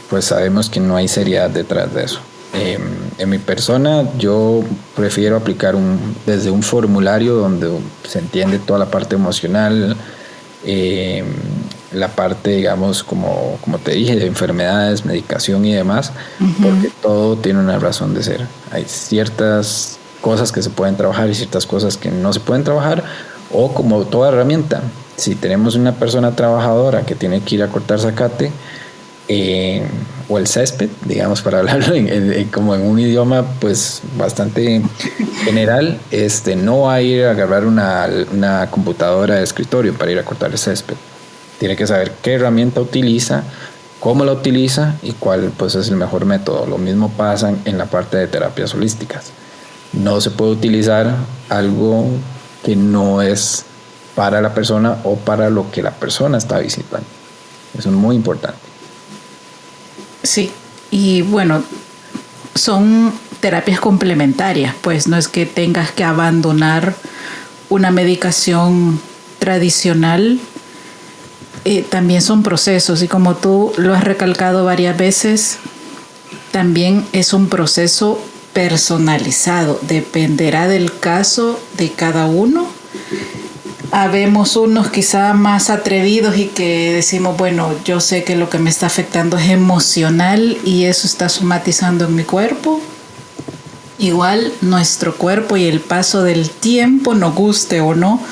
pues sabemos que no hay seriedad detrás de eso. En mi persona, yo prefiero aplicar desde un formulario donde se entiende toda la parte emocional, la parte, digamos, como te dije, de enfermedades, medicación y demás, porque todo tiene una razón de ser. Hay ciertas cosas que se pueden trabajar y ciertas cosas que no se pueden trabajar, o como toda herramienta, si tenemos una persona trabajadora que tiene que ir a cortar zacate, o el césped, digamos, para hablarlo como en un idioma pues bastante general, no va a ir a agarrar una computadora de escritorio para ir a cortar el césped. Tiene que saber qué herramienta utiliza, cómo la utiliza y cuál pues es el mejor método. Lo mismo pasa en la parte de terapias holísticas. No se puede utilizar algo que no es para la persona o para lo que la persona está visitando. Eso es muy importante. Sí, y bueno, son terapias complementarias, pues no es que tengas que abandonar una medicación tradicional, también son procesos y como tú lo has recalcado varias veces, también es un proceso personalizado, dependerá del caso de cada uno. Habemos unos quizá más atrevidos y que decimos, bueno, yo sé que lo que me está afectando es emocional y eso está somatizando en mi cuerpo. Igual nuestro cuerpo y el paso del tiempo, nos guste o no,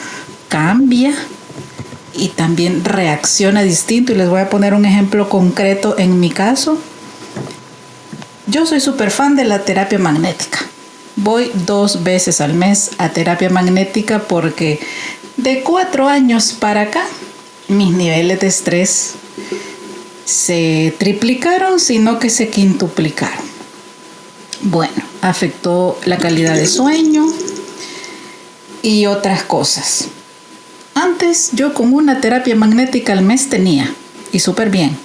cambia y también reacciona distinto. Y les voy a poner un ejemplo concreto en mi caso. Yo soy súper fan de la terapia magnética. Voy 2 veces al mes a terapia magnética porque de 4 años para acá, mis niveles de estrés se triplicaron, sino que se quintuplicaron. Bueno, afectó la calidad de sueño y otras cosas. Antes yo con una terapia magnética al mes tenía, y súper bien,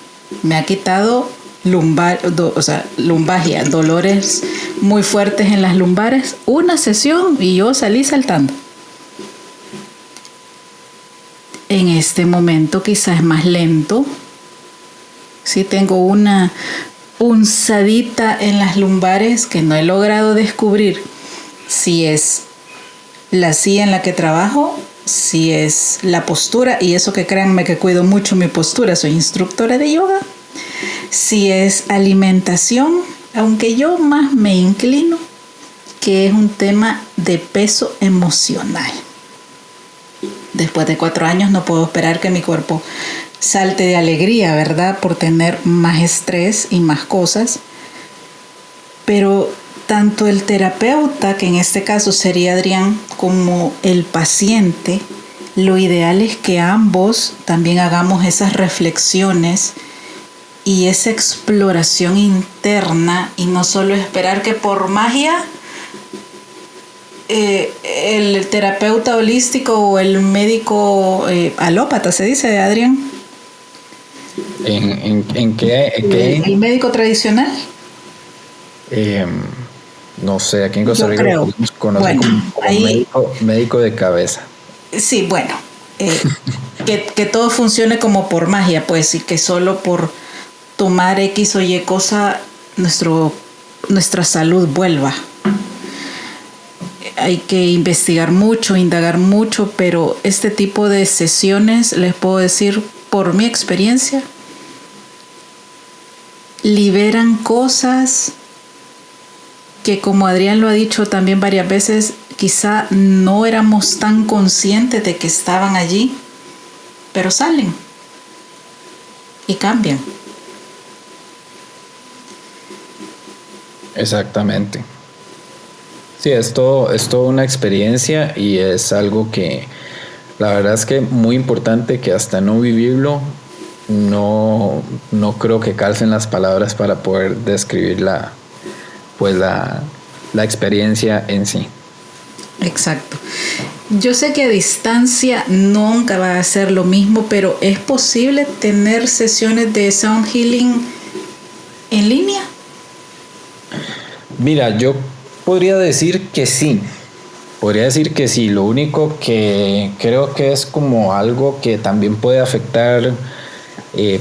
me ha quitado lumbalgia, dolores muy fuertes en las lumbares, una sesión y yo salí saltando. En este momento quizás es más lento. Sí, tengo una punzadita en las lumbares que no he logrado descubrir si es la silla en la que trabajo, si es la postura, y eso que créanme que cuido mucho mi postura, soy instructora de yoga, si es alimentación, aunque yo más me inclino que es un tema de peso emocional. Después de 4 años no puedo esperar que mi cuerpo salte de alegría, ¿verdad? Por tener más estrés y más cosas. Pero tanto el terapeuta, que en este caso sería Adrián, como el paciente, lo ideal es que ambos también hagamos esas reflexiones y esa exploración interna y no solo esperar que por magia el terapeuta holístico o el médico alópata, se dice, Adrián. ¿En qué? ¿El médico tradicional? No sé, aquí en Costa Rica lo conocen como ahí, médico de cabeza. Sí, bueno, que todo funcione como por magia, pues, y que solo por tomar X o Y cosa nuestra salud vuelva. Hay que investigar mucho, indagar mucho, pero este tipo de sesiones, les puedo decir por mi experiencia, liberan cosas que, como Adrián lo ha dicho también varias veces, quizá no éramos tan conscientes de que estaban allí, pero salen y cambian. Exactamente. Sí, es todo una experiencia y es algo que la verdad es que muy importante, que hasta no vivirlo no creo que calcen las palabras para poder describir la experiencia en sí. Exacto. Yo sé que a distancia nunca va a ser lo mismo, pero ¿es posible tener sesiones de sound healing en línea? Mira, yo podría decir que sí. Lo único que creo que es como algo que también puede afectar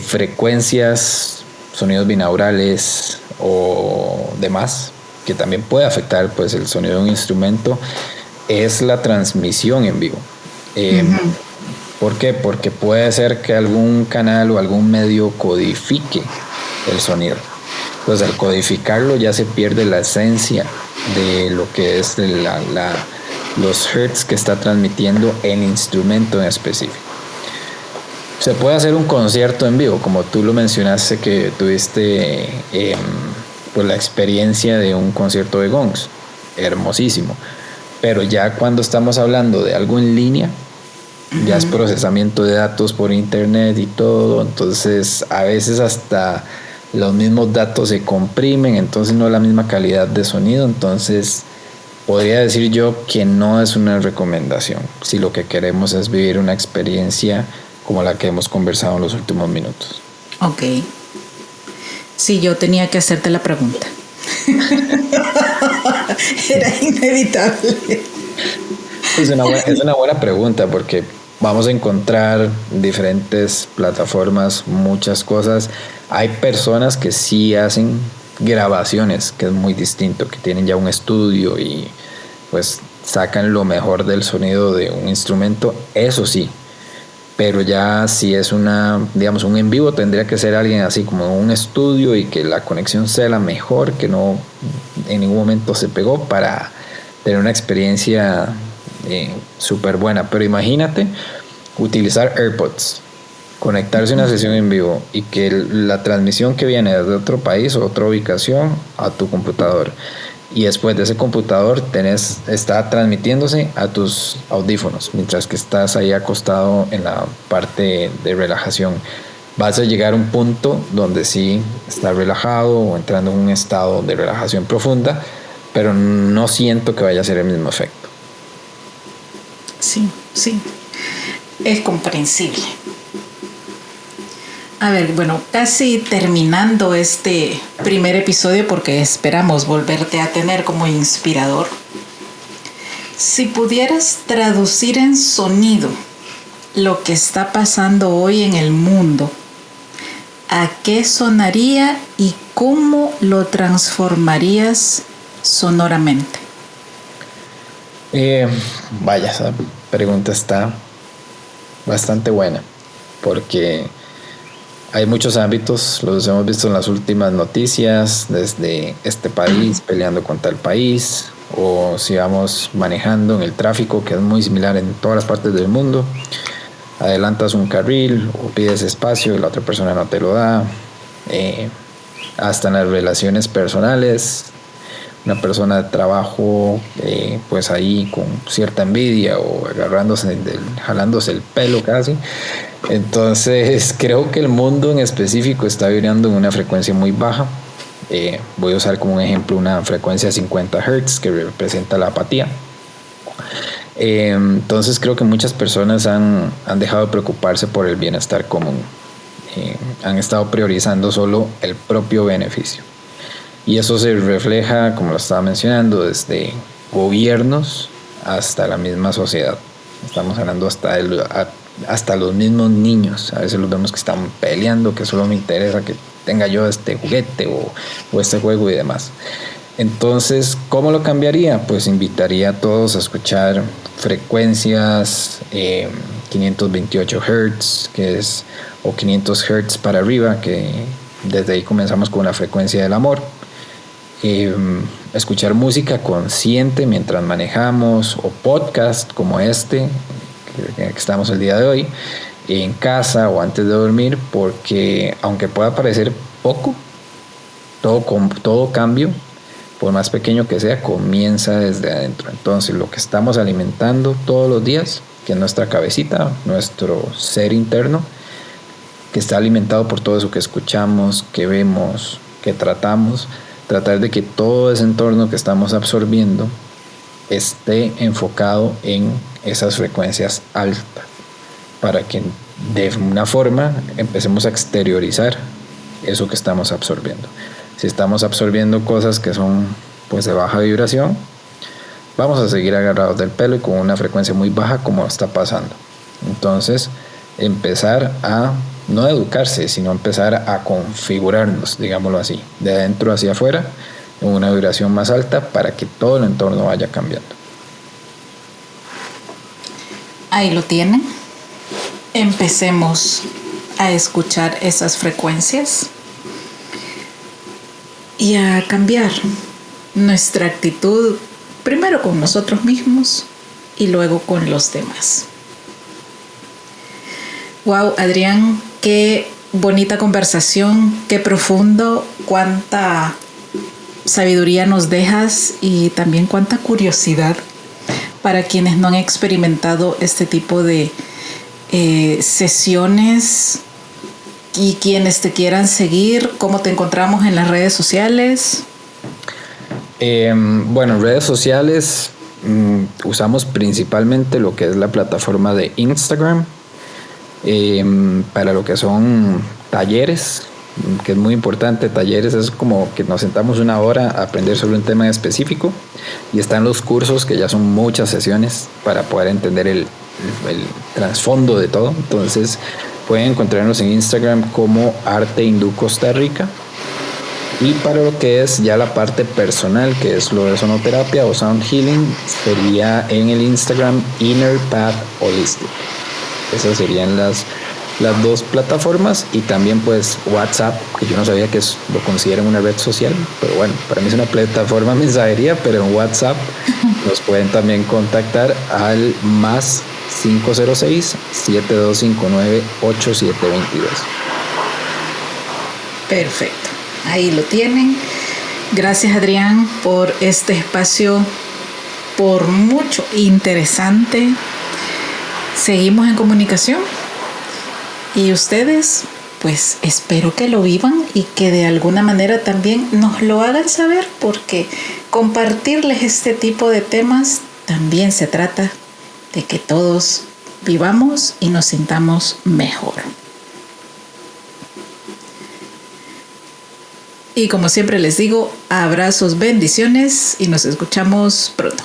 frecuencias, sonidos binaurales, o demás, que también puede afectar pues el sonido de un instrumento, es la transmisión en vivo. ¿Por qué? Porque puede ser que algún canal o algún medio codifique el sonido. Entonces al codificarlo ya se pierde la esencia de lo que es los hertz que está transmitiendo el instrumento en específico. Se puede hacer un concierto en vivo, como tú lo mencionaste, que tuviste pues la experiencia de un concierto de gongs, hermosísimo. Pero ya cuando estamos hablando de algo en línea, ya es procesamiento de datos por internet y todo, entonces a veces hasta los mismos datos se comprimen, entonces no es la misma calidad de sonido, entonces podría decir yo que no es una recomendación si lo que queremos es vivir una experiencia como la que hemos conversado en los últimos minutos. Ok. Sí, yo tenía que hacerte la pregunta. Era inevitable. Es una buena pregunta porque vamos a encontrar diferentes plataformas, muchas cosas. Hay personas que sí hacen grabaciones, que es muy distinto, que tienen ya un estudio y pues sacan lo mejor del sonido de un instrumento, eso sí. Pero ya si es un en vivo, tendría que ser alguien así como un estudio y que la conexión sea la mejor, que no en ningún momento se pegó, para tener una experiencia súper buena. Pero imagínate utilizar AirPods, conectarse a una sesión en vivo y que la transmisión que viene desde otro país o otra ubicación a tu computador, y después de ese computador está transmitiéndose a tus audífonos mientras que estás ahí acostado en la parte de relajación. Vas a llegar a un punto donde sí estás relajado o entrando en un estado de relajación profunda, pero no siento que vaya a ser el mismo efecto. Sí, es comprensible. A ver, bueno, casi terminando este primer episodio, porque esperamos volverte a tener como inspirador. Si pudieras traducir en sonido lo que está pasando hoy en el mundo, ¿a qué sonaría y cómo lo transformarías sonoramente? Vaya, esa pregunta está bastante buena, porque hay muchos ámbitos, los hemos visto en las últimas noticias, desde este país peleando con tal país, o si vamos manejando en el tráfico, que es muy similar en todas las partes del mundo. Adelantas un carril o pides espacio y la otra persona no te lo da. Hasta en las relaciones personales, una persona de trabajo pues ahí con cierta envidia o jalándose el pelo casi. Entonces creo que el mundo en específico está vibrando en una frecuencia muy baja. Voy a usar como un ejemplo una frecuencia de 50 Hz que representa la apatía. Entonces creo que muchas personas han dejado de preocuparse por el bienestar común. Han estado priorizando solo el propio beneficio. Y eso se refleja, como lo estaba mencionando, desde gobiernos hasta la misma sociedad. Estamos hablando hasta los mismos niños. A veces los vemos que están peleando, que solo me interesa que tenga yo este juguete o este juego y demás. Entonces, ¿cómo lo cambiaría? Pues invitaría a todos a escuchar frecuencias 528 Hz, o 500 Hz para arriba, que desde ahí comenzamos con la frecuencia del amor. Escuchar música consciente mientras manejamos, o podcast como este que estamos el día de hoy, en casa o antes de dormir, porque aunque pueda parecer poco, todo cambio, por más pequeño que sea, comienza desde adentro. Entonces lo que estamos alimentando todos los días, que es nuestra cabecita, nuestro ser interno, que está alimentado por todo eso que escuchamos, que vemos, que tratamos, tratar de que todo ese entorno que estamos absorbiendo esté enfocado en esas frecuencias altas, para que de una forma empecemos a exteriorizar eso que estamos absorbiendo. Si estamos absorbiendo cosas que son pues de baja vibración, vamos a seguir agarrados del pelo y con una frecuencia muy baja, como está pasando. Entonces empezar a no educarse, sino empezar a configurarnos, digámoslo así, de adentro hacia afuera, en una vibración más alta para que todo el entorno vaya cambiando. Ahí lo tienen. Empecemos a escuchar esas frecuencias y a cambiar nuestra actitud, primero con nosotros mismos y luego con los demás. Wow, Adrián, qué bonita conversación, qué profundo, cuánta sabiduría nos dejas y también cuánta curiosidad para quienes no han experimentado este tipo de sesiones y quienes te quieran seguir. ¿Cómo te encontramos en las redes sociales? Bueno, en redes sociales usamos principalmente lo que es la plataforma de Instagram para lo que son talleres, que es muy importante. Talleres es como que nos sentamos una hora a aprender sobre un tema específico, y están los cursos que ya son muchas sesiones para poder entender el trasfondo de todo. Entonces pueden encontrarnos en Instagram como Arte Hindú Costa Rica. Y para lo que es ya la parte personal, que es lo de sonoterapia o sound healing, sería en el Instagram Inner Path Holistic. Esas serían las dos plataformas, y también pues WhatsApp, que yo no sabía que lo consideran una red social, pero bueno, para mí es una plataforma de mensajería, pero en WhatsApp nos pueden también contactar al más 506-7259-8722. Perfecto, ahí lo tienen. Gracias, Adrián, por este espacio, por mucho interesante. Seguimos en comunicación y ustedes, pues espero que lo vivan y que de alguna manera también nos lo hagan saber, porque compartirles este tipo de temas también se trata de que todos vivamos y nos sintamos mejor. Y como siempre les digo, abrazos, bendiciones y nos escuchamos pronto.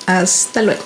Hasta luego.